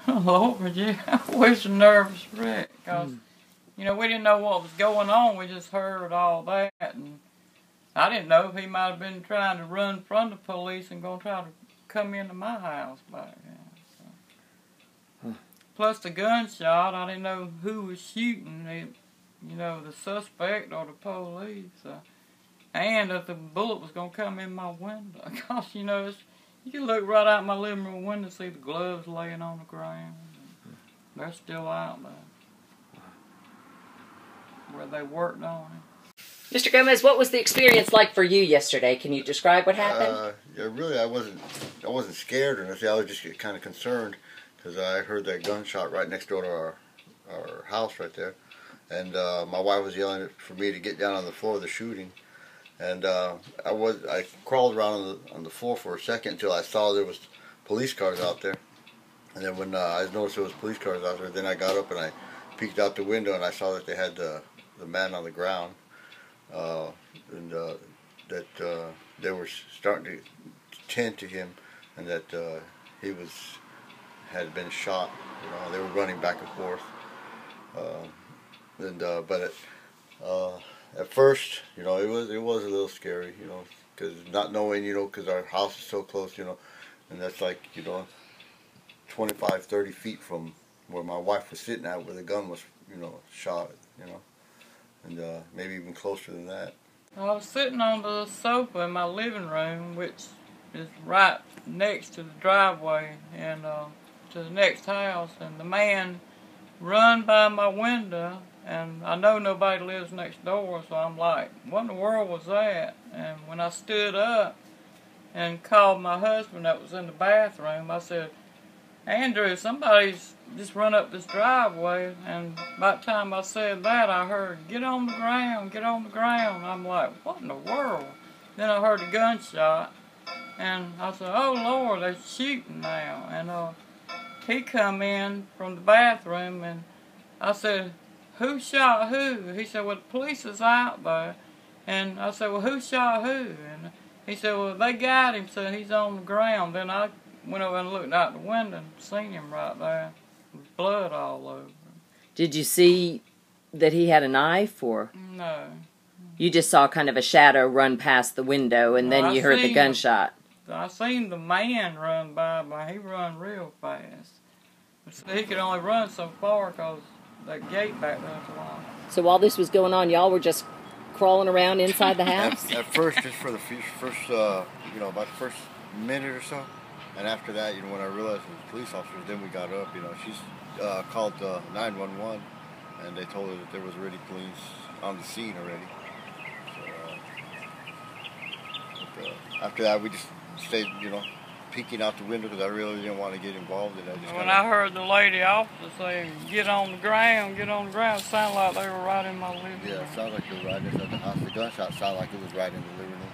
Lord, yeah, we was a nervous wreck because, you know, we didn't know what was going on. We just heard all that, and I didn't know if he might have been trying to run from the police and gonna try to come into my house back then. So. Plus the gunshot, I didn't know who was shooting it, you know, the suspect or the police. And if the bullet was gonna come in my window, because you know, you can look right out my living room window and see the gloves laying on the ground. They're still out there where they worked on it. Mr. Gomez, what was the experience like for you yesterday? Can you describe what happened? Yeah, really, I wasn't scared or anything. I was just kind of concerned because I heard that gunshot right next door to our house right there, and my wife was yelling for me to get down on the floor of the shooting. And I crawled around on the floor for a second until I saw there was police cars out there. And then when I noticed there was police cars out there, then I got up and I peeked out the window and I saw that they had the man on the ground, and that they were starting to tend to him, and that he had been shot. You know, they were running back and forth. At first, you know, it was a little scary, you know, because not knowing, you know, because our house is so close, you know, and that's like, you know, 25, 30 feet from where my wife was sitting at, where the gun was, you know, shot, you know, and maybe even closer than that. I was sitting on the sofa in my living room, which is right next to the driveway and to the next house, and the man run by my window. And I know nobody lives next door, so I'm like, what in the world was that? And when I stood up and called my husband that was in the bathroom, I said, Andrew, somebody's just run up this driveway. And by the time I said that, I heard, get on the ground, get on the ground. I'm like, what in the world? Then I heard a gunshot, and I said, oh, Lord, they're shooting now. And he come in from the bathroom, and I said, who shot who? He said, well, the police is out there. And I said, well, who shot who? And he said, well, they got him, so he's on the ground. Then I went over and looked out the window and seen him right there with blood all over him. Did you see that he had a knife, or? No. You just saw kind of a shadow run past the window, and then you heard the gunshot. I seen the man run by, but he run real fast. He could only run so far because that gate back there is locked. So while this was going on, y'all were just crawling around inside the house? At first, just for the first, you know, about the first minute or so. And after that, you know, when I realized it was police officers, then we got up, you know. She's called 911, and they told her that there was already police on the scene already. So, after that, we just stayed, you know, peeking out the window because I really didn't want to get involved in it. When I heard the lady officer saying, get on the ground, it sounded like they were right in my living room. Yeah, it sounded like they were right inside the house. The gunshot sounded like it was right in the living room.